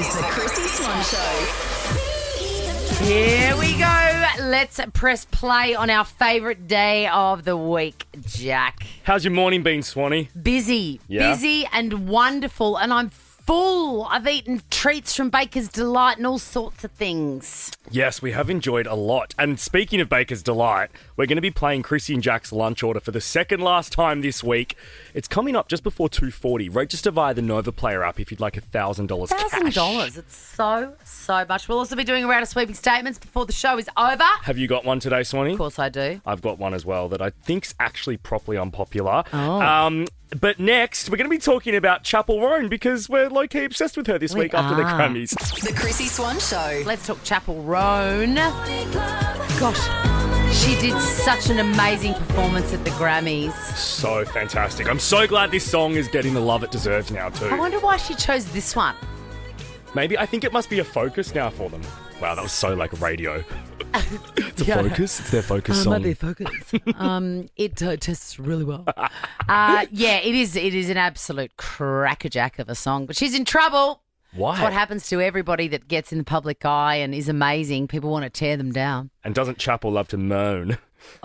is the Chrissy Swan Show. Here we go. Let's press play on our favourite day of the week, Jack. How's your morning been, Swanee? Busy. Yeah? Busy and wonderful. And I'm full. I've eaten treats from Baker's Delight and all sorts of things. Yes, we have enjoyed a lot. And speaking of Baker's Delight, we're going to be playing Chrissy and Jack's lunch order for the second last time this week. It's coming up just before 2:40. Register via the Nova Player app if you'd like $1,000 cash. $1,000. It's so much. We'll also be doing a round of sweeping statements before the show is over. Have you got one today, Swanee? Of course I do. I've got one as well that I think's actually properly unpopular. Oh. But next, we're going to be talking about Chappell Roan because we're low-key obsessed with her this week after the Grammys. The Chrissy Swan Show. Let's talk Chappell Roan. Gosh, she did such an amazing performance at the Grammys. So fantastic. I'm so glad this song is getting the love it deserves now too. I wonder why she chose this one. Maybe, I think it must be a focus now for them. Wow, that was so like radio. It's a focus. It's their focus song. Might be a focus. It tests really well. Yeah, it is an absolute crackerjack of a song, but she's in trouble. Why? It's what happens to everybody that gets in the public eye and is amazing. People want to tear them down. And doesn't Chappell love to moan?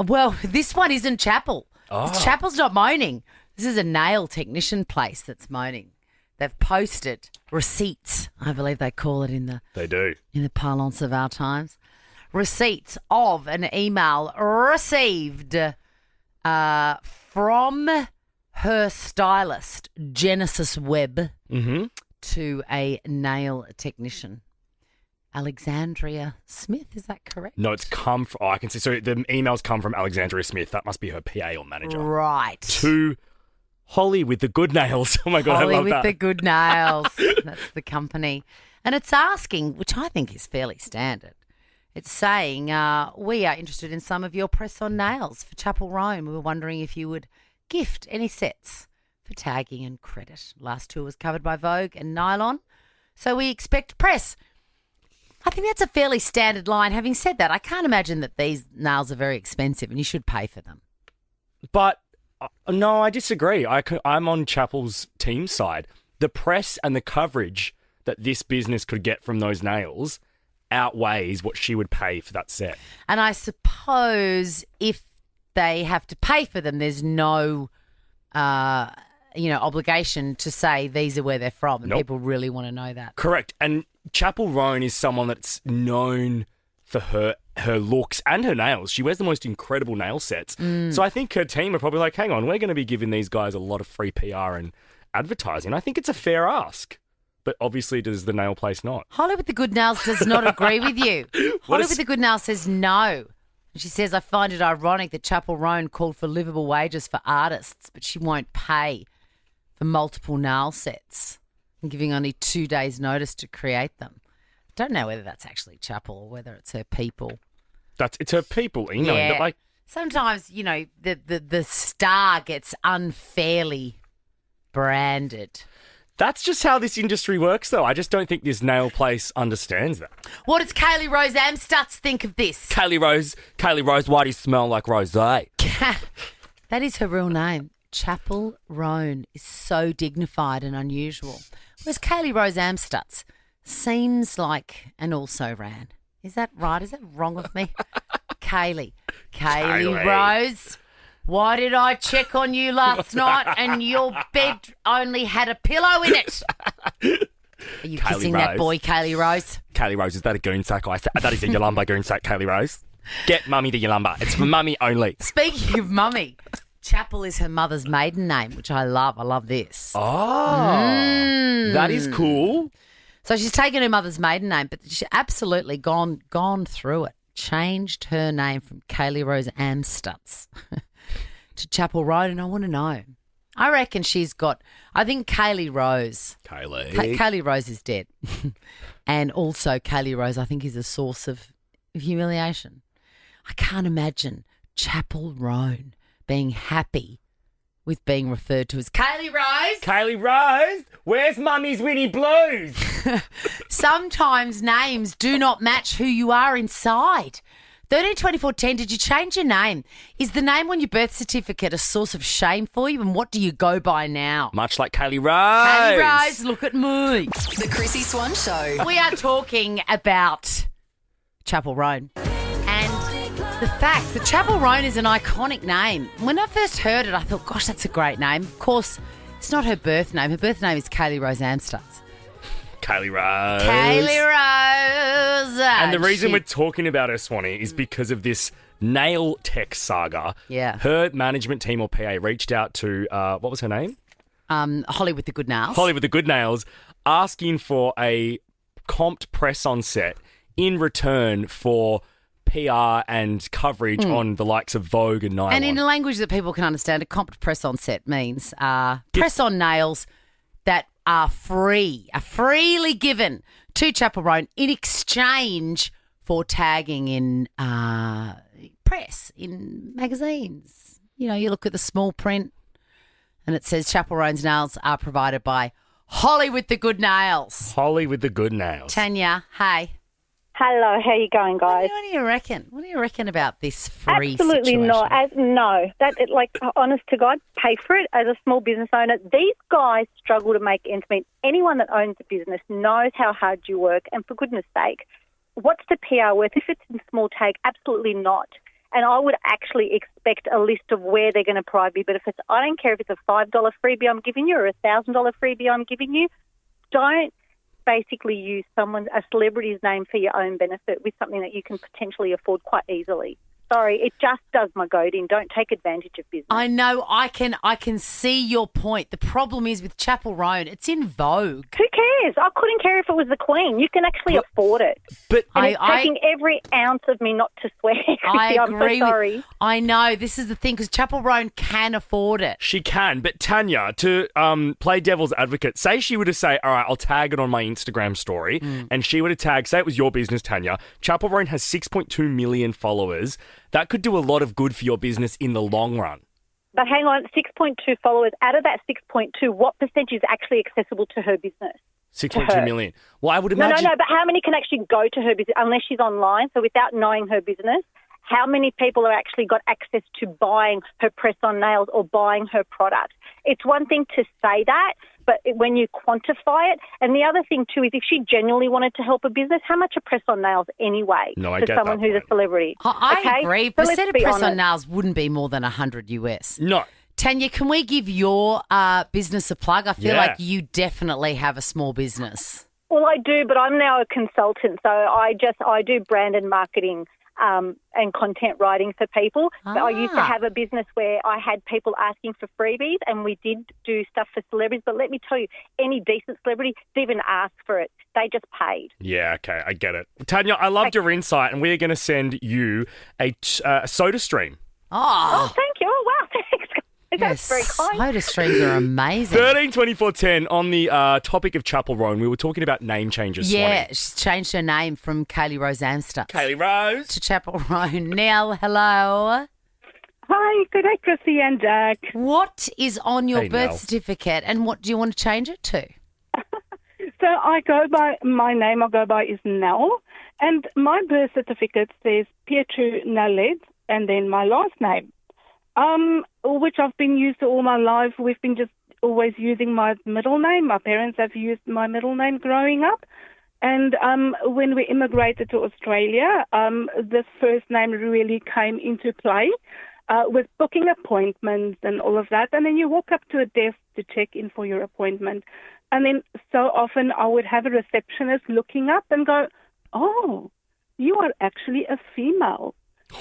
Well, this one isn't Chappell. Oh. Chappell's not moaning. This is a nail technician place that's moaning. They've posted receipts, I believe they call it in the parlance of our times. Receipts of an email received from her stylist, Genesis Webb, to a nail technician. Alexandria Smith, is that correct? No, it's come from... Oh, I can see. So the emails come from Alexandria Smith. That must be her PA or manager. Right. To Holly with the good nails. Oh, my God, Holly I love with that. the good nails. That's the company. And it's asking, which I think is fairly standard, it's saying, we are interested in some of your press-on nails for Chappell Roan. We were wondering if you would gift any sets for tagging and credit. Last tour was covered by Vogue and Nylon, so we expect press. I think that's a fairly standard line. Having said that, I can't imagine that these nails are very expensive and you should pay for them. But, no, I disagree. I'm on Chappell's team side. The press and the coverage that this business could get from those nails outweighs what she would pay for that set. And I suppose if they have to pay for them, there's no, obligation to say these are where they're from, and people really want to know that. Correct. And Chappell Roan is someone that's known for her looks and her nails. She wears the most incredible nail sets. So I think her team are probably like, hang on, we're going to be giving these guys a lot of free PR and advertising. I think it's a fair ask. But obviously, does the nail place not? Holly with the good nails does not agree with you. Holly with the good nails says no. And she says, I find it ironic that Chappell Roan called for livable wages for artists, but she won't pay for multiple nail sets and giving only 2 days' notice to create them. I don't know whether that's actually Chappell or whether it's her people. It's her people, you know. Yeah. But Sometimes, the star gets unfairly branded. that's just how this industry works, though. I just don't think this nail place understands that. What does Kayleigh Rose Amstutz think of this? Kayleigh Rose, why do you smell like rosé? That is her real name. Chappell Roan is so dignified and unusual. Whereas Kayleigh Rose Amstutz seems like an also-ran. Is that right? Is that wrong with me? Kayleigh Rose, why did I check on you last night and your bed only had a pillow in it? Are you kissing that boy, Kayleigh Rose? Kayleigh Rose, is that a goon sack? That is a Yolumba goon sack, Kayleigh Rose. Get mummy the Yolumba. It's for mummy only. Speaking of mummy, Chappell is her mother's maiden name, which I love. I love this. Oh, that is cool. So she's taken her mother's maiden name, but she's absolutely gone through it. Changed her name from Kayleigh Rose Amstutz to Chappell Roan, and I want to know. I reckon I think Kayleigh Rose. Kayleigh Rose is dead. And also Kayleigh Rose, I think, is a source of humiliation. I can't imagine Chappell Roan being happy with being referred to as Kayleigh Rose. Kayleigh Rose, where's Mummy's Winnie Blues? Sometimes names do not match who you are inside. 13 did you change your name? Is the name on your birth certificate a source of shame for you? And what do you go by now? Much like Kayleigh Rose. Kayleigh Rose, look at me. The Chrissy Swan Show. We are talking about Chappell Roan. And the fact that Chappell Roan is an iconic name. When I first heard it, I thought, gosh, that's a great name. Of course, it's not her birth name. Her birth name is Kayleigh Rose Amstutz. Kayleigh Rose. Kayleigh Rose. And the reason we're talking about her, Swanee, is because of this nail tech saga. Yeah. Her management team or PA reached out to, what was her name? Holly with the good nails. Holly with the good nails, asking for a comped press-on set in return for PR and coverage on the likes of Vogue and Nylon. And in a language that people can understand, a comped press-on set means press-on nails that are freely given to Chappell Roan in exchange for tagging in press, in magazines. You know, you look at the small print and it says Chappell Roan's nails are provided by Holly with the good nails. Holly with the good nails. Tanya, hey. Hello, how you going, guys? What do you reckon? What do you reckon about this free Absolutely situation? not. No, honest to God, pay for it as a small business owner. These guys struggle to make ends meet. Anyone that owns a business knows how hard you work, and for goodness sake, what's the PR worth if it's in small take? Absolutely not. And I would actually expect a list of where they're going to provide me benefits. I don't care if it's a $5 freebie I'm giving you or a $1,000 freebie I'm giving you. Don't basically use a celebrity's name for your own benefit with something that you can potentially afford quite easily. Sorry, it just does my goat in. Don't take advantage of business. I know. I can see your point. The problem is with Chappell Roan, it's in vogue. Who cares? I couldn't care if it was the Queen. You can actually afford it. But and it's taking every ounce of me not to swear. I agree. I'm so sorry. I know. This is the thing, because Chappell Roan can afford it. she can. But Tanya, to play devil's advocate, say she were to say, all right, I'll tag it on my Instagram story, and she were to tag, say it was your business, Tanya. Chappell Roan has 6.2 million followers. That could do a lot of good for your business in the long run. But hang on, 6.2 followers. Out of that 6.2, what percentage is actually accessible to her business? 6.2 million. Well, I would No, imagine... but how many can actually go to her business unless she's online? So without knowing her business, how many people have actually got access to buying her press-on nails or buying her product? It's one thing to say that, but when you quantify it, and the other thing too is if she genuinely wanted to help a business, how much are press-on nails anyway No, I for get someone that who's point. a celebrity? I agree. So let's Percent of be press-on honest. nails wouldn't be more than $100 US. No. Tanya, can we give your business a plug? I feel Yeah. like you definitely have a small business. Well, I do, but I'm now a consultant, so I do brand and marketing and content writing for people. But I used to have a business where I had people asking for freebies, and we did do stuff for celebrities. But let me tell you, any decent celebrity didn't even ask for it. They just paid. Yeah, okay, I get it. Tanya, I loved your insight, and we're going to send you a soda stream. Oh, thank you. Oh, wow, thanks. That's very kind. Soda streams are amazing. 13-24-10 on the topic of Chappell Roan. We were talking about name changes. Yeah, Swanee. she's changed her name from Kayleigh Rose Amstutz Kayleigh Rose. to Chappell Roan. Nell, hello. Hi, good day, Chrissy and Jack. What is on your Hey, birth Nell. certificate, and what do you want to change it to? So I go by, my name I go by is Nell, and my birth certificate says Pietro Naled, and then my last name, which I've been used to all my life. We've been just always using my middle name. My parents have used my middle name growing up. And when we immigrated to Australia, this first name really came into play with booking appointments and all of that. And then you walk up to a desk to check in for your appointment. And then so often I would have a receptionist looking up and go, "Oh, you are actually a female."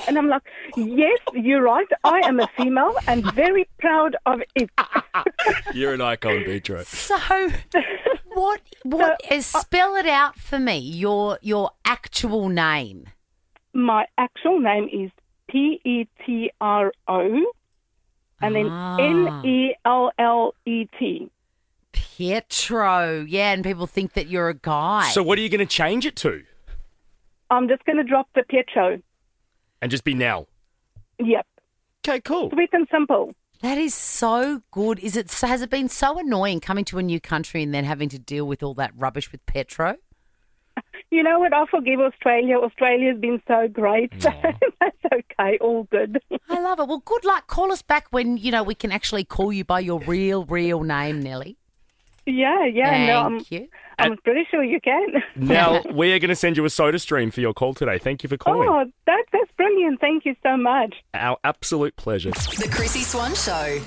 And I'm like, "Yes, you're right. I am a female and very proud of it." You're an icon, Pedro. So, what is, spell it out for me, your actual name. My actual name is Petro, and then Nellet. Pietro. Yeah, and people think that you're a guy. So what are you going to change it to? I'm just going to drop the Pietro. And just be Nell. Yep. Okay, cool. Sweet and simple. That is so good. Has it been so annoying coming to a new country and then having to deal with all that rubbish with Petro? You know what? I forgive Australia. Australia's been so great. So that's okay. All good. I love it. Well, good luck. Call us back when, we can actually call you by your real name, Nellie. Yeah. Thank you. I'm pretty sure you can. Now, we are going to send you a soda stream for your call today. Thank you for calling. Oh, that's brilliant. Thank you so much. Our absolute pleasure. The Chrissy Swan Show.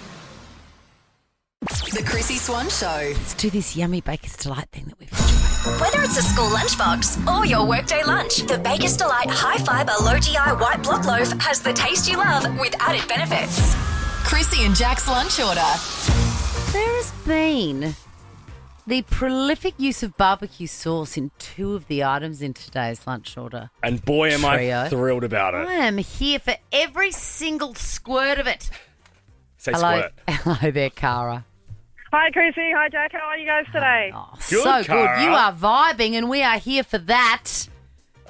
The Chrissy Swan Show. Let's do this yummy Baker's Delight thing that we've enjoyed. Whether it's a school lunchbox or your workday lunch, the Baker's Delight High Fibre Low GI White Block Loaf has the taste you love with added benefits. Chrissy and Jack's lunch order. There has been the prolific use of barbecue sauce in 2 of the items in today's lunch order. And boy, am Trio. I thrilled about it. I am here for every single squirt of it. Say Hello, squirt. hello there, Cara. Hi, Chrissy. Hi, Jack. How are you guys today? Oh, Good, so Cara. good. You are vibing, and we are here for that.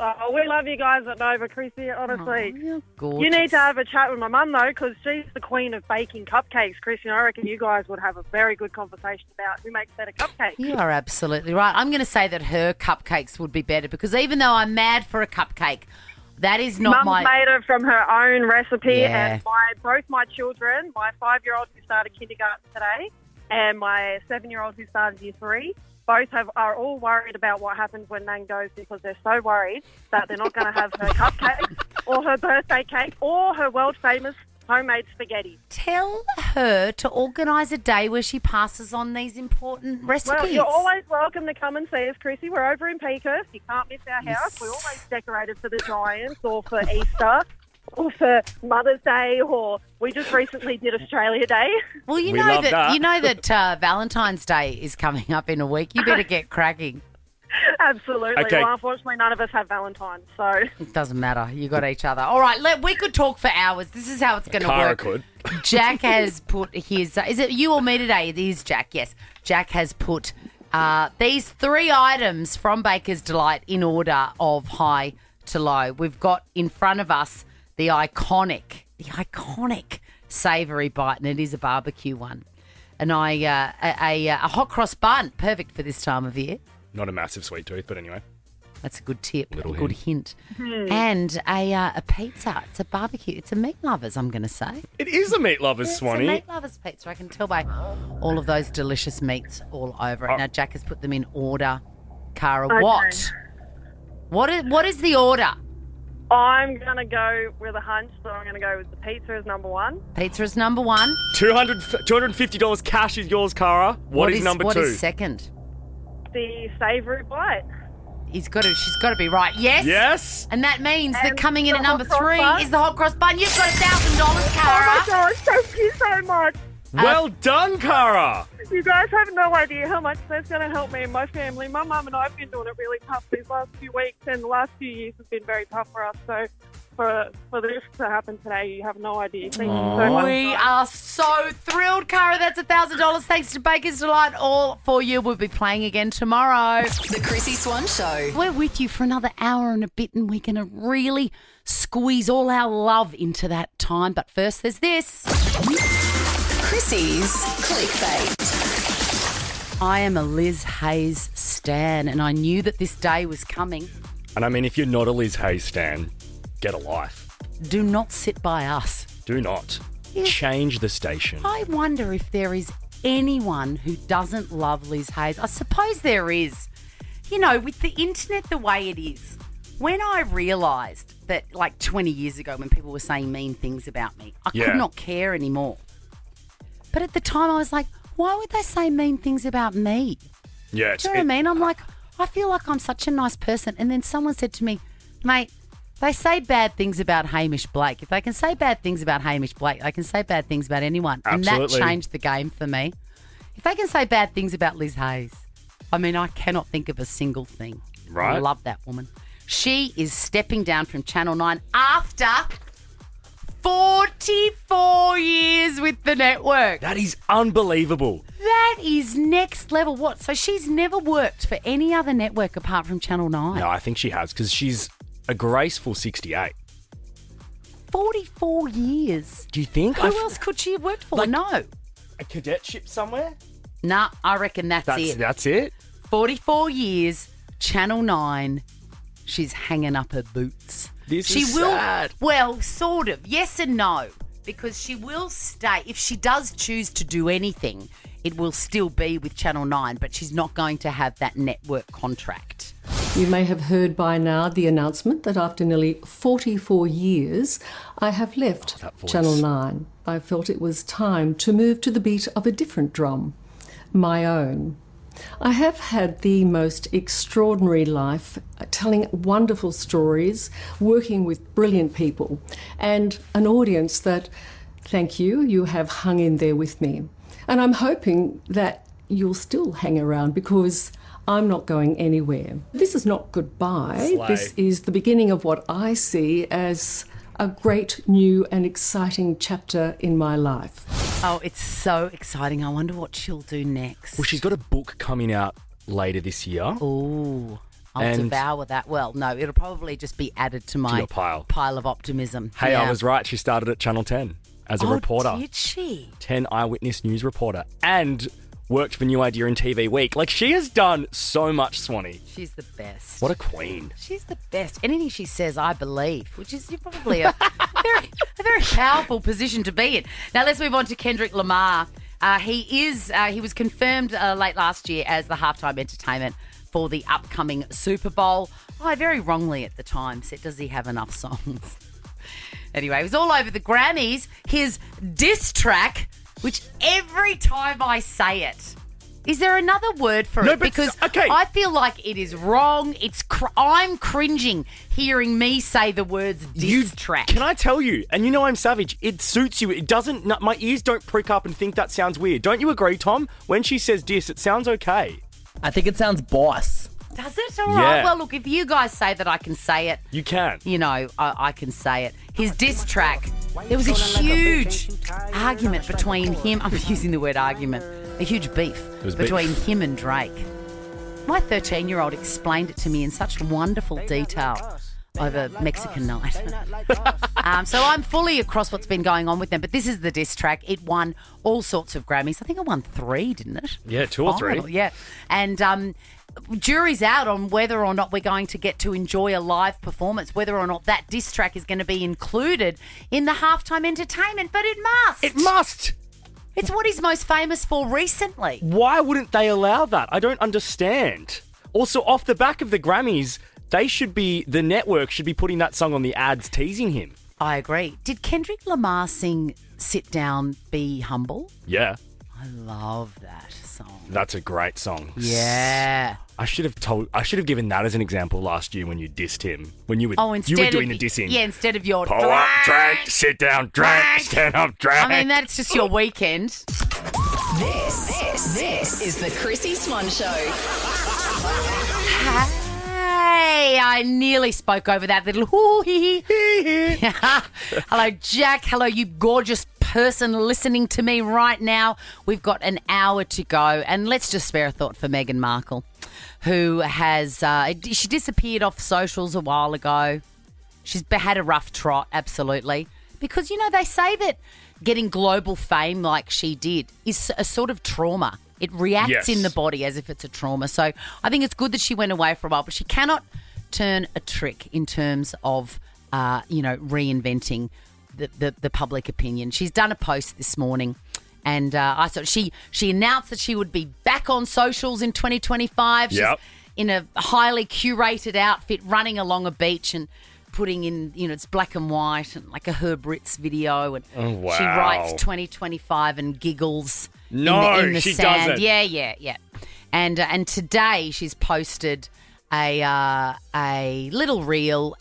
Oh, we love you guys at Nova, Chrissy, honestly. Oh, you're gorgeous. You need to have a chat with my mum, though, because she's the queen of baking cupcakes, Chrissy, and I reckon you guys would have a very good conversation about who makes better cupcakes. You are absolutely right. I'm going to say that her cupcakes would be better because even though I'm mad for a cupcake, that is not Mum's made it from her own recipe, Yeah. and both my children, my 5-year-old who started kindergarten today and my 7-year-old who started year 3, both are all worried about what happens when Nan goes because they're so worried that they're not going to have her cupcake or her birthday cake or her world-famous homemade spaghetti. Tell her to organise a day where she passes on these important recipes. Well, you're always welcome to come and see us, Chrissy. We're over in Peakhurst. You can't miss our house. We're always decorated for the Giants or for Easter or for Mother's Day, or we just recently did Australia Day. Well, you We know love that, that. you know that Valentine's Day is coming up in a week. You better get cracking. Absolutely. Okay. Well, unfortunately, none of us have Valentine's, so... It doesn't matter. You got each other. All right, we could talk for hours. This is how it's going to Cara work. could. Jack has put his... is it you or me today? It is Jack, yes. Jack has put these 3 items from Baker's Delight in order of high to low. We've got in front of us the iconic savoury bite, and it is a barbecue one. And a hot cross bun, perfect for this time of year. Not a massive sweet tooth, but anyway. That's a good tip, Little a good hint. And a pizza. It's a barbecue. It's a meat lovers, I'm going to say. It is a meat lover's, It's Swanee. a meat lovers pizza. I can tell by all of those delicious meats all over it. Oh. Now, Jack has put them in order. Cara, Okay. what is the order? I'm going to go with a hunch, so I'm going to go with the pizza as number 1. Pizza is number 1. $250 cash is yours, Cara. What is number 2? What is second? The savoury bite. She's got to be right. Yes. Yes. And that means that And coming in the at number hot cross 3 bun. is the hot cross bun. You've got $1,000, Oh, Cara. my gosh, thank you so much. Well done, Cara. You guys have no idea how much that's going to help me and my family. My mum and I have been doing it really tough these last few weeks, and the last few years have been very tough for us. So for this to happen today, you have no idea. Thank you so much. We are so thrilled, Cara. That's $1,000 thanks to Baker's Delight. All for you. We'll be playing again tomorrow. The Chrissy Swan Show. We're with you for another hour and a bit, and we're going to really squeeze all our love into that time. But first, there's this. Chrissy's Clickbait. I am a Liz Hayes stan, and I knew that this day was coming. And I mean, if you're not a Liz Hayes stan, get a life. Do not sit by us. Do not. Yes. Change the station. I wonder if there is anyone who doesn't love Liz Hayes. I suppose there is. You know, with the internet the way it is, when I realised that like 20 years ago when people were saying mean things about me, I Yeah. could not care anymore. But at the time I was like, why would they say mean things about me? Yeah, Do you know what I mean? I'm like, I feel like I'm such a nice person. And then someone said to me, mate, they say bad things about Hamish Blake. If they can say bad things about Hamish Blake, they can say bad things about anyone. And that Absolutely. changed the game for me. If they can say bad things about Liz Hayes, I mean, I cannot think of a single thing. Right. I love that woman. She is stepping down from Channel 9 after 44 years with the network. That is unbelievable. That is next level. What? So she's never worked for any other network apart from Channel 9? No, I think she has, because she's a graceful 68. 44 years. Do you think? Who else could she have worked for? Like- No. A cadetship somewhere? Nah, I reckon that's it. That's it? 44 years, Channel 9, she's hanging up her boots. She will, sad. Well, sort of. Yes and no. Because she will stay. If she does choose to do anything, it will still be with Channel 9, but she's not going to have that network contract. You may have heard by now the announcement that after nearly 44 years, I have left Channel 9. I felt it was time to move to the beat of a different drum, my own. I have had the most extraordinary life, telling wonderful stories, working with brilliant people, and an audience that, thank you, you have hung in there with me. And I'm hoping that you'll still hang around because I'm not going anywhere. This is not goodbye. Slay. This is the beginning of what I see as a great new and exciting chapter in my life. Oh, it's so exciting. I wonder what she'll do next. Well, she's got a book coming out later this year. Ooh, I'll And- devour that. Well, no, it'll probably just be added to my your pile. of optimism. Hey, Yeah. I was right. She started at Channel 10 as a reporter. Did she? 10 Eyewitness News reporter. And worked for New Idea and TV Week. Like, she has done so much, Swanee. She's the best. What a queen. She's the best. Anything she says, I believe, which is probably a very powerful position to be in. Now, let's move on to Kendrick Lamar. He was confirmed late last year as the halftime entertainment for the upcoming Super Bowl. I very wrongly at the time said, does he have enough songs? Anyway, it was all over the Grammys. His diss track, which every time I say it, is there another word for No, it? but Because okay. I feel like it is wrong. I'm cringing hearing me say the words diss track. Can I tell you, and you know I'm savage, it suits you. It doesn't, my ears don't prick up and think that sounds weird. Don't you agree, Tom? When she says diss, it sounds okay. I think it sounds boss. Does it? All right. Yeah. Well, look, if you guys say that I can say it, You can. you know, I can say it. His diss track, there was a huge argument between him. I'm using the word argument. A huge beef was between beef. him and Drake. My 13-year-old explained it to me in such wonderful detail over Mexican night. So I'm fully across what's been going on with them. But this is the diss track. It won all sorts of Grammys. I think it won 3, didn't it? Yeah, 2 or 3. Final, yeah. And jury's out on whether or not we're going to get to enjoy a live performance, whether or not that diss track is going to be included in the halftime entertainment. But it must. It must. It's what he's most famous for recently. Why wouldn't they allow that? I don't understand. Also, off the back of the Grammys, the network should be putting that song on the ads teasing him. I agree. Did Kendrick Lamar sing Sit Down, Be Humble? Yeah, I love that song. that's a great song. Yeah. I should have given that as an example last year when you dissed him. When you were Instead you were doing of, the dissing. Yeah, instead of your Pull up, drag, sit down, drag, stand up, drag. I mean, that's just your weekend. This is the Chrissy Swan Show. Hey, I nearly spoke over that little hoo-hee. Hello, Jack. Hello, you gorgeous person listening to me right now. We've got an hour to go, and let's just spare a thought for Meghan Markle, who has she disappeared off socials a while ago. She's had a rough trot, absolutely, because they say that getting global fame like she did is a sort of trauma. It reacts Yes. in the body as if it's a trauma. So I think it's good that she went away for a while, but she cannot turn a trick in terms of, reinventing the public opinion. She's done a post this morning, and I saw she announced that she would be back on socials in 2025. Yep. She's in a highly curated outfit, running along a beach and putting in, it's black and white and like a Herb Ritz video. And Oh, she wow. writes 2025 and giggles No, in the she sand. doesn't. Yeah. And today she's posted a little reel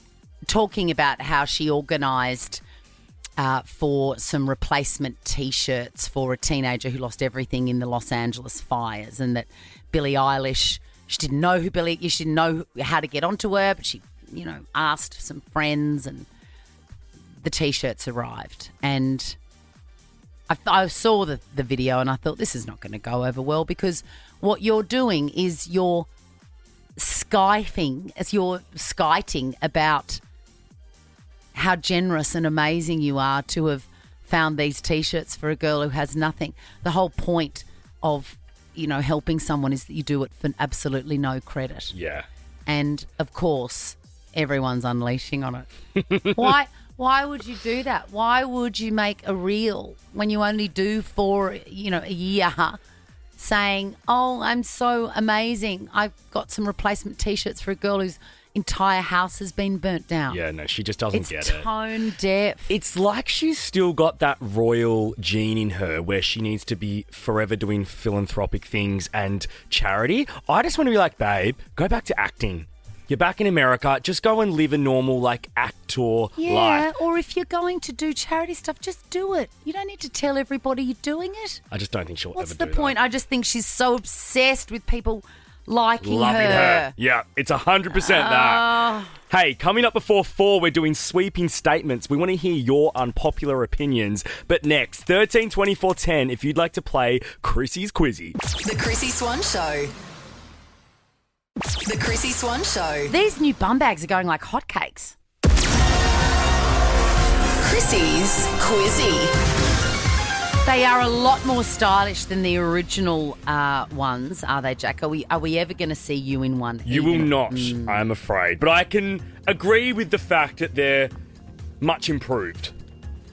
talking about how she organised for some replacement T-shirts for a teenager who lost everything in the Los Angeles fires, and that Billie Eilish, she didn't know she didn't know how to get onto her, but she, asked some friends, and the T-shirts arrived. And I saw the video and I thought, this is not going to go over well, because what you're doing is you're skiting about how generous and amazing you are to have found these T-shirts for a girl who has nothing. The whole point of, helping someone is that you do it for absolutely no credit. Yeah. And, of course, everyone's unleashing on it. Why would you do that? Why would you make a reel when you only do for, a year saying, oh, I'm so amazing. I've got some replacement T-shirts for a girl whose entire house has been burnt down. Yeah, no, she just doesn't get it. It's tone deaf. It's like she's still got that royal gene in her where she needs to be forever doing philanthropic things and charity. I just want to be like, babe, go back to acting. You're back in America. Just go and live a normal, actor life. Yeah, or if you're going to do charity stuff, just do it. You don't need to tell everybody you're doing it. I just don't think she'll ever do that. What's the point? I just think she's so obsessed with people loving her. Yeah, it's 100% that. Hey, coming up before 4, we're doing sweeping statements. We want to hear your unpopular opinions. But next, 13 24 10, if you'd like to play Chrissy's Quizzy. The Chrissy Swan Show. The Chrissy Swan Show. These new bum bags are going like hotcakes. Chrissy's Quizzy. They are a lot more stylish than the original ones, are they, Jack? Are we ever going to see you in one? You will not, I'm afraid. But I can agree with the fact that they're much improved.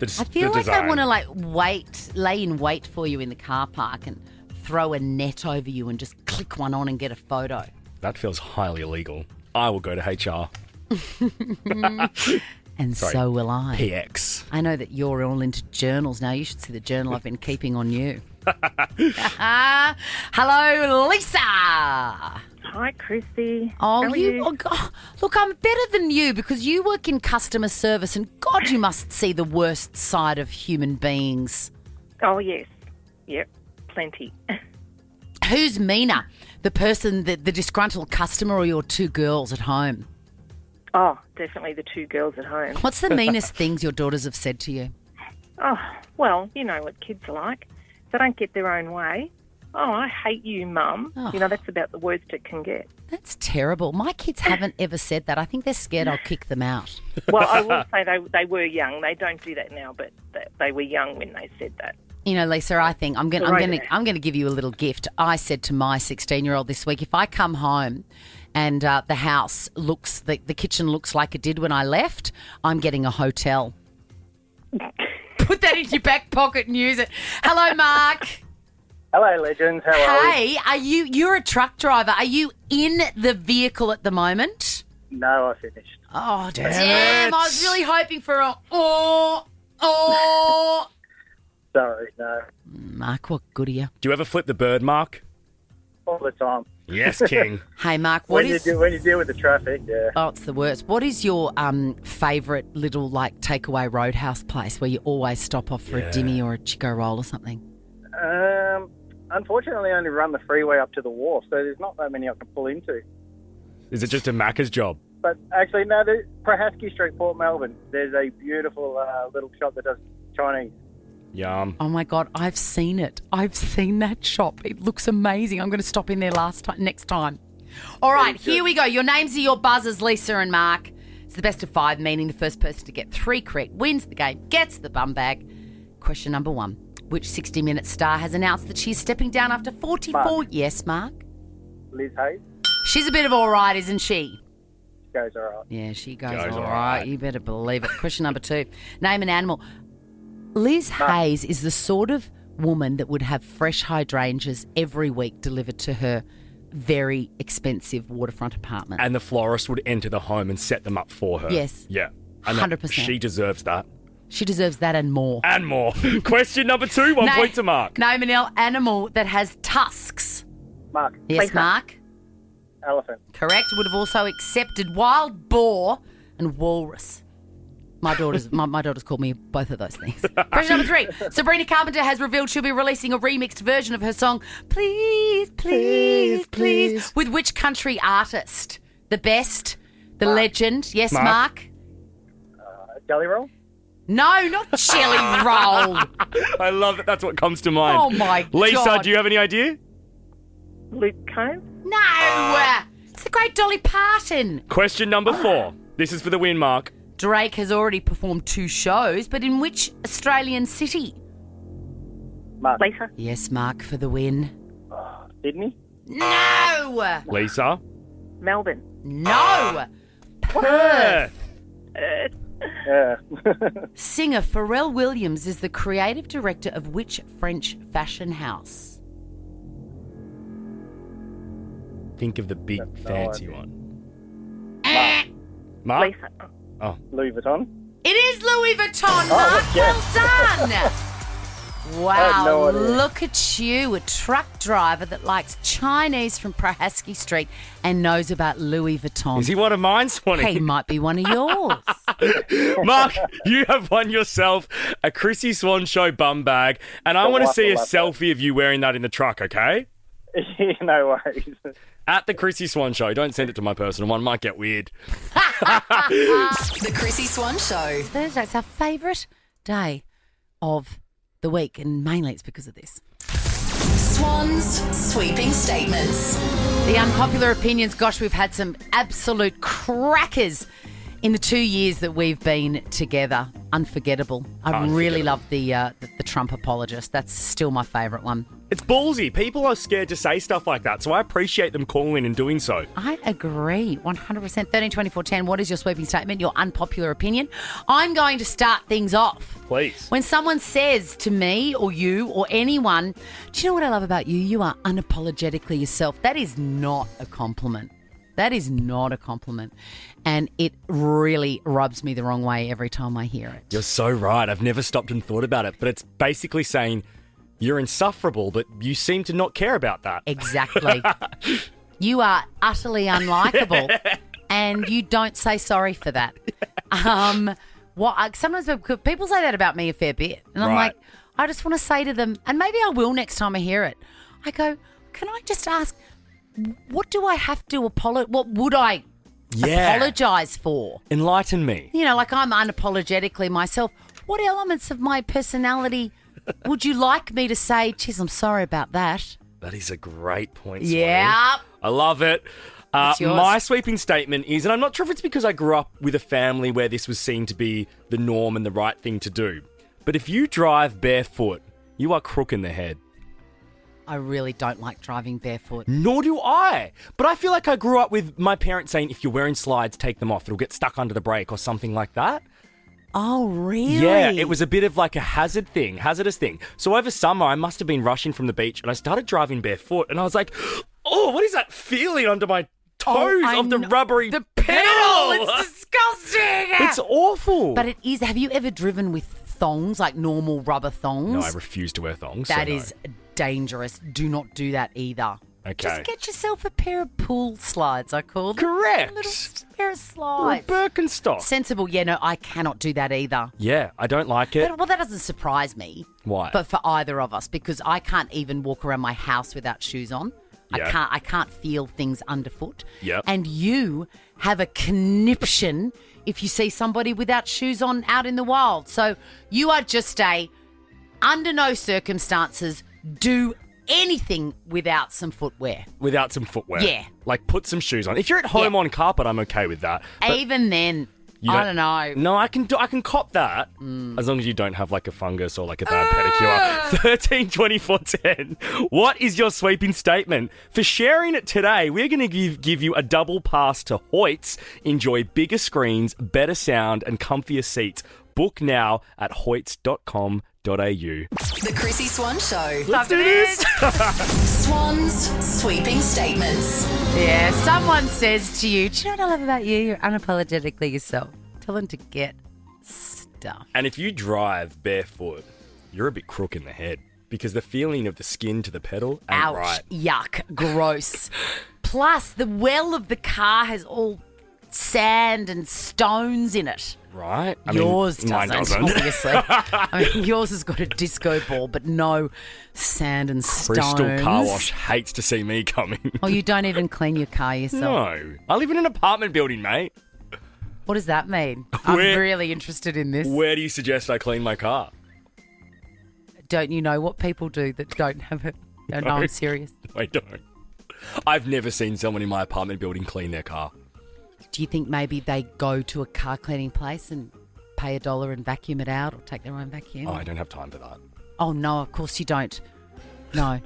I feel like I want to lay in wait for you in the car park and throw a net over you and just click one on and get a photo. That feels highly illegal. I will go to HR. And so will I. PX. I know that you're all into journals now. You should see the journal I've been keeping on you. Hello, Lisa. Hi, Chrissy. Oh, how are you? Oh, God. Look, I'm better than you because you work in customer service and, God, you must see the worst side of human beings. Oh, yes. Yep, plenty. Who's meaner, the person, the disgruntled customer or your two girls at home? Oh, definitely the two girls at home. What's the meanest things your daughters have said to you? Oh, well, you know what kids are like. If they don't get their own way, oh, I hate you, Mum. Oh. That's about the worst it can get. That's terrible. My kids haven't ever said that. I think they're scared I'll kick them out. Well, I will say they were young. They don't do that now, but they were young when they said that. You know, Lisa, I think I'm going to give you a little gift. I said to my 16-year-old this week, if I come home and the house looks, the kitchen looks like it did when I left, I'm getting a hotel. Put that in your back pocket and use it. Hello, Mark. Hello, legends. How are Hey, you're a truck driver. Are you in the vehicle at the moment? No, I finished. Oh, Damn damn. it. I was really hoping for a Sorry, no. Mark, what good are you? Do you ever flip the bird, Mark? All the time. Yes, King. Hey, Mark, when you deal with the traffic, yeah. Oh, it's the worst. What is your favourite little, takeaway roadhouse place where you always stop off for a dimmy or a Chico roll or something? Unfortunately, I only run the freeway up to the wharf, so there's not that many I can pull into. Is it just a Macca's job? But actually, no, Prohaski Street, Port Melbourne, there's a beautiful little shop that does Chinese. Yum. Oh, my God, I've seen it. I've seen that shop. It looks amazing. I'm going to stop in there next time. All right, here we go. Your names are your buzzers, Lisa and Mark. It's the best of 5, meaning the first person to get 3 correct wins the game, gets the bum bag. Question number 1. Which 60 Minutes star has announced that she's stepping down after 44... Mark. Yes, Mark? Liz Hayes. She's a bit of all right, isn't she? She goes all right. Yeah, she goes all right. You better believe it. Question number 2. Name an animal. Liz Hayes is the sort of woman that would have fresh hydrangeas every week delivered to her very expensive waterfront apartment. And the florist would enter the home and set them up for her. Yes. Yeah. 100%. She deserves that. She deserves that and more. And more. Question number 2, 1 point to Mark. Name an animal that has tusks. Mark. Yes, Lisa. Mark? Elephant. Correct. Would have also accepted wild boar and walrus. My daughters called me both of those things. Question number 3. Sabrina Carpenter has revealed she'll be releasing a remixed version of her song, Please, Please, Please. With which country artist? The best? The legend? Yes, Mark? Jelly Roll? No, not Jelly Roll. I love it. That's what comes to mind. Oh, my God. Lisa, do you have any idea? Luke Combs? No. It's the great Dolly Parton. Question number 4. This is for the win, Mark. Drake has already performed 2 shows, but in which Australian city? Mark. Lisa? Yes, Mark, for the win. Sydney? No! Lisa? Melbourne? No! Perth. Yeah. Singer Pharrell Williams is the creative director of which French fashion house? Think of the big No fancy idea. one. Mark. Mark? Lisa. Oh. Louis Vuitton. It is Louis Vuitton, Oh, Mark. yes. Well done. Wow, no idea. look at you, a truck driver that likes Chinese from Prohaski Street and knows about Louis Vuitton. Is he one of mine, Swanee? He might be one of yours. Mark, you have won yourself a Chrissy Swan Show bum bag, and I want to see a selfie of you wearing that in the truck, okay? No worries. At the Chrissy Swan Show. Don't send it to my personal one. Might get weird. The Chrissy Swan Show. Thursday's our favourite day of the week, and mainly it's because of this. Swan's sweeping statements. The unpopular opinions. Gosh, we've had some absolute crackers in the 2 years that we've been together. Unforgettable. I really love the Trump apologist. That's still my favourite one. It's ballsy. People are scared to say stuff like that, so I appreciate them calling and doing so. I agree, 100%. 13 24 10, what is your sweeping statement, your unpopular opinion? I'm going to start things off. Please. When someone says to me or you or anyone, do you know what I love about you? You are unapologetically yourself. That is not a compliment. That is not a compliment. And it really rubs me the wrong way every time I hear it. You're so right. I've never stopped and thought about it, but it's basically saying you're insufferable, but you seem to not care about that. Exactly. You are utterly unlikable, and you don't say sorry for that. Sometimes people say that about me a fair bit, and I'm like, I just want to say to them, and maybe I will next time I hear it. I go, can I just ask, what do I have to apologize? What would I apologise for? Enlighten me. You know, like I'm unapologetically myself. What elements of my personality would you like me to say, geez, I'm sorry about that? That is a great point, Swanee. Yeah. I love it. What's yours? My sweeping statement is, and I'm not sure if it's because I grew up with a family where this was seen to be the norm and the right thing to do, but if you drive barefoot, you are crook in the head. I really don't like driving barefoot. Nor do I. But I feel like I grew up with my parents saying, if you're wearing slides, take them off. It'll get stuck under the brake or something like that. Oh, really? Yeah, it was a bit of like a hazardous thing. So over summer, I must have been rushing from the beach and I started driving barefoot and I was like, oh, what is that feeling under my toes of the rubbery pedal? It's disgusting. It's awful. But it is. Have you ever driven with thongs, like normal rubber thongs? No, I refuse to wear thongs. That is dangerous. Do not do that either. Okay. Just get yourself a pair of pool slides, I call them. Correct. A little pair of slides. Birkenstock. Sensible. Yeah, no, I cannot do that either. Yeah, I don't like it. But, well, that doesn't surprise me. Why? But for either of us, because I can't even walk around my house without shoes on. Yeah. I can't feel things underfoot. Yep. And you have a conniption if you see somebody without shoes on out in the wild. So you are just under no circumstances, do anything without some footwear. Without some footwear. Yeah. Like put some shoes on. If you're at home on carpet, I'm okay with that. But Even then, I don't know. No, I can cop that as long as you don't have like a fungus or like a bad pedicure. 13 24 10. What is your sweeping statement? For sharing it today, we're going to give you a double pass to Hoyts. Enjoy bigger screens, better sound and comfier seats. Book now at hoyts.com.au. The Chrissy Swan Show. Let's do this. Swan's sweeping statements. Yeah, someone says to you, do you know what I love about you? You're unapologetically yourself. Tell them to get stuff. And if you drive barefoot, you're a bit crook in the head because the feeling of the skin to the pedal ain't Ouch, right. yuck, gross. Plus, the well of the car has all sand and stones in it. Right? Yours mine doesn't, obviously. I mean, yours has got a disco ball, but no sand and stones. Crystal Car Wash hates to see me coming. Oh, you don't even clean your car yourself? No. I live in an apartment building, mate. What does that mean? I'm really interested in this. Where do you suggest I clean my car? Don't you know what people do that don't have it? No, I'm serious. I don't. I've never seen someone in my apartment building clean their car. Do you think maybe they go to a car cleaning place and pay $1 and vacuum it out or take their own vacuum? Oh, I don't have time for that. Oh, no, of course you don't. No.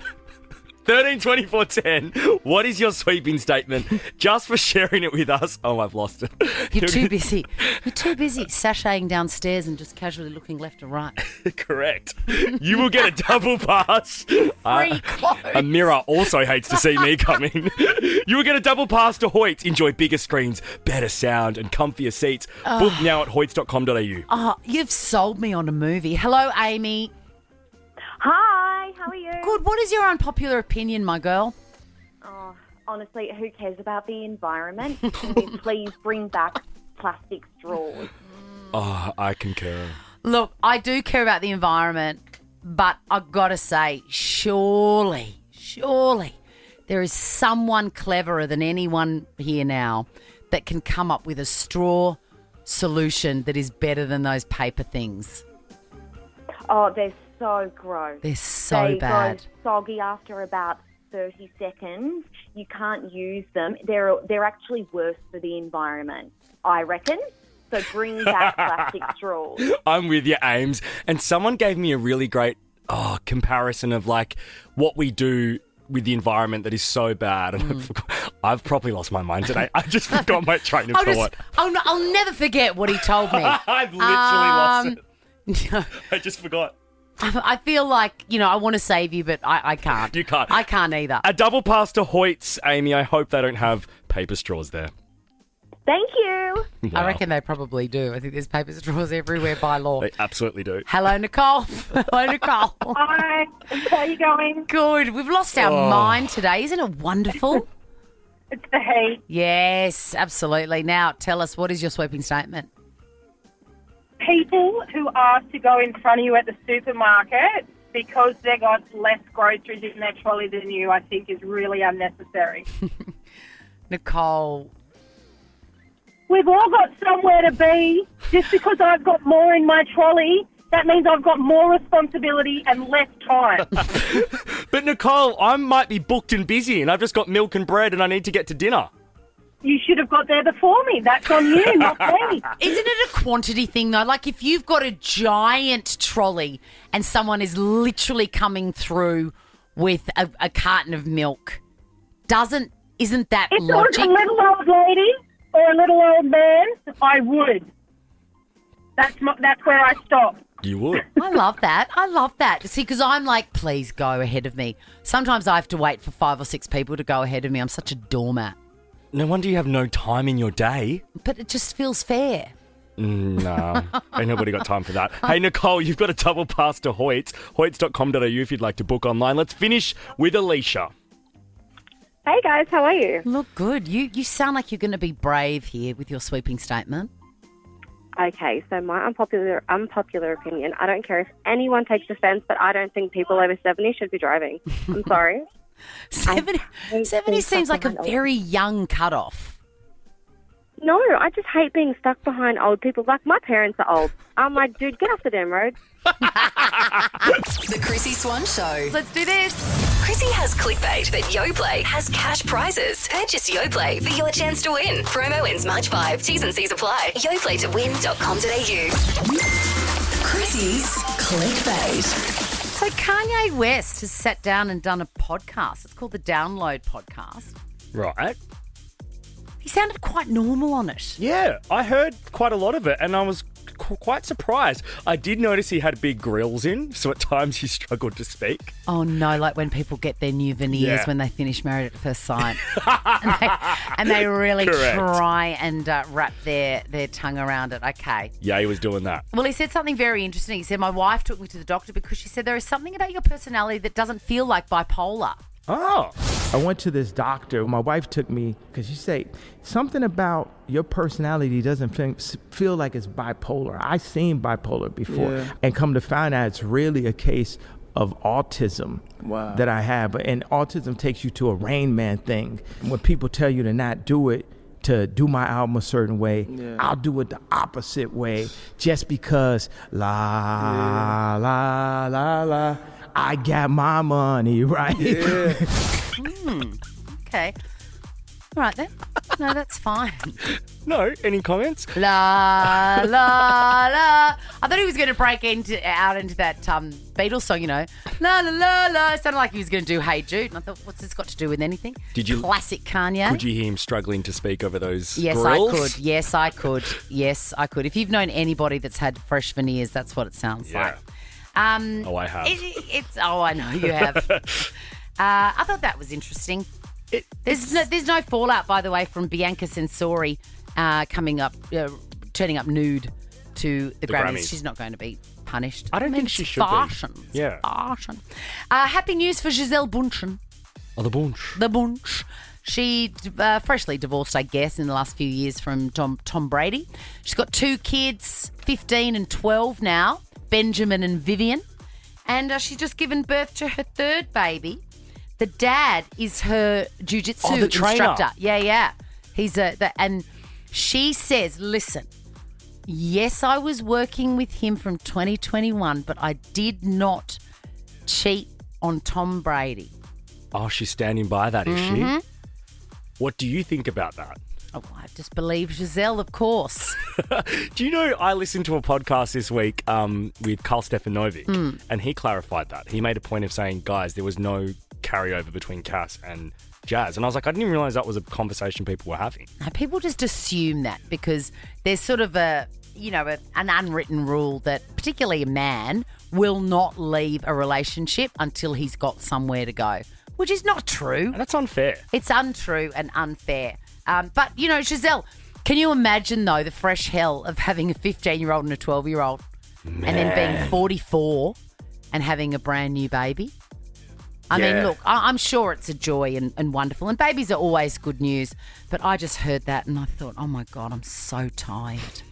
13 24 10. What is your sweeping statement? Just for sharing it with us. Oh, I've lost it. You're too busy. You're too busy sashaying downstairs and just casually looking left and right. Correct. You will get a double pass. Free clothes. Amira also hates to see me coming. You will get a double pass to Hoyts. Enjoy bigger screens, better sound, and comfier seats. Book now at hoyts.com.au. Oh, you've sold me on a movie. Hello, Amy. Hi, how are you? Good. What is your unpopular opinion, my girl? Oh, honestly, who cares about the environment? Can we please bring back plastic straws? Oh, I concur. Look, I do care about the environment, but I've got to say, surely, there is someone cleverer than anyone here now that can come up with a straw solution that is better than those paper things. Oh, they're so gross. They're so they bad. Go soggy after about 30 seconds. You can't use them. They're actually worse for the environment, I reckon. So bring back plastic straws. I'm with you, Ames. And someone gave me a really great comparison of like what we do with the environment that is so bad. And I've probably lost my mind today. I just forgot my train of thought. I'll never forget what he told me. I've literally lost it. I just forgot. I feel like, I want to save you, but I can't. You can't. I can't either. A double pass to Hoyts, Amy. I hope they don't have paper straws there. Thank you. Wow. I reckon they probably do. I think there's paper straws everywhere by law. They absolutely do. Hello, Nicole. Hello, Nicole. Hi. How are you going? Good. We've lost our mind today. Isn't it wonderful? It's the heat. Yes, absolutely. Now, tell us, what is your sweeping statement? People who ask to go in front of you at the supermarket because they got less groceries in their trolley than you, I think is really unnecessary. Nicole. We've all got somewhere to be. Just because I've got more in my trolley, that means I've got more responsibility and less time. But Nicole, I might be booked and busy and I've just got milk and bread and I need to get to dinner. You should have got there before me. That's on you, not me. Isn't it a quantity thing, though? Like, if you've got a giant trolley and someone is literally coming through with a carton of milk, isn't that if logic? If it was a little old lady or a little old man, I would. That's where I stop. You would. I love that. See, because I'm like, please go ahead of me. Sometimes I have to wait for 5 or 6 people to go ahead of me. I'm such a doormat. No wonder you have no time in your day. But it just feels fair. No, ain't nobody got time for that. Hey, Nicole, you've got a double pass to Hoyts. Hoyts.com.au if you'd like to book online. Let's finish with Alicia. Hey, guys. How are you? Look good. You sound like you're going to be brave here with your sweeping statement. Okay, so my unpopular opinion, I don't care if anyone takes offence, but I don't think people over 70 should be driving. I'm sorry. 70 seems like a very young cutoff. No, I just hate being stuck behind old people. Like, my parents are old. I'm like, dude, get off the damn road. The Chrissy Swan Show. Let's do this. Chrissy has clickbait, but YoPlay has cash prizes. Purchase YoPlay for your chance to win. Promo ends March 5. T's and C's apply. YoPlayToWin.com.au. Chrissy's clickbait. So Kanye West has sat down and done a podcast. It's called the Download Podcast. Right. He sounded quite normal on it. Yeah, I heard quite a lot of it and I was quite surprised. I did notice he had big grills in, so at times he struggled to speak. Oh no, like when people get their new veneers when they finish Married at First Sight. and they really try and wrap their tongue around it. Okay. Yeah, he was doing that. Well, he said something very interesting. He said, my wife took me to the doctor because she said there is something about your personality that doesn't feel like bipolar. Oh. I went to this doctor. My wife took me because she said something about your personality doesn't feel like it's bipolar. I've seen bipolar before and come to find out it's really a case of autism that I have. And autism takes you to a Rain Man thing. When people tell you to not do it, to do my album a certain way, I'll do it the opposite way just because la, I got my money, right? Okay. All right then. No, that's fine. No, any comments? La, la, la. I thought he was going to break out into that Beatles song, La, la, la, la. It sounded like he was going to do Hey Jude. And I thought, what's this got to do with anything? Did you? Classic Kanye. Could you hear him struggling to speak over those Yes, grills? I could. Yes, I could. Yes, I could. If you've known anybody that's had fresh veneers, that's what it sounds like. I have. I know you have. I thought that was interesting. There's no fallout, by the way, from Bianca Censori turning up nude to the Grammys. She's not going to be punished. I don't think she should be. Yeah. Fashion. Happy news for Giselle Bundchen. Oh, the Bunch. The Bunch. She freshly divorced, I guess, in the last few years from Tom Brady. She's got 2 kids, 15 and 12 now, Benjamin and Vivian. And she's just given birth to her 3rd baby. The dad is her jiu-jitsu instructor. Yeah. He's and she says, listen, yes, I was working with him from 2021, but I did not cheat on Tom Brady. Oh, she's standing by that, is she? What do you think about that? Oh, I just believe Giselle, of course. Do you know, I listened to a podcast this week with Carl Stefanovic, and he clarified that. He made a point of saying, guys, there was no carryover between Cass and Jazz. And I was like, I didn't even realise that was a conversation people were having. Now, people just assume that because there's sort of an unwritten rule that particularly a man will not leave a relationship until he's got somewhere to go, which is not true. And that's unfair. It's untrue and unfair. But, Giselle, can you imagine, though, the fresh hell of having a 15-year-old and a 12-year-old and then being 44 and having a brand new baby? I mean, look, I'm sure it's a joy and wonderful. And babies are always good news. But I just heard that and I thought, oh, my God, I'm so tired.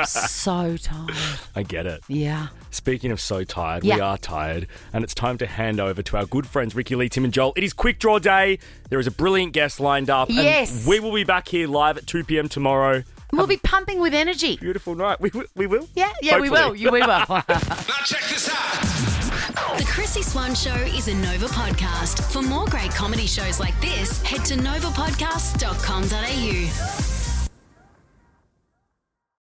So tired. I get it. Yeah. Speaking of so tired, we are tired. And it's time to hand over to our good friends, Ricky Lee, Tim and Joel. It is Quick Draw Day. There is a brilliant guest lined up. Yes. And we will be back here live at 2 p.m. tomorrow. We'll be pumping with energy. Beautiful night. We will? Yeah, we will. We will. Now check this out. The Chrissy Swan Show is a Nova podcast. For more great comedy shows like this, head to novapodcast.com.au.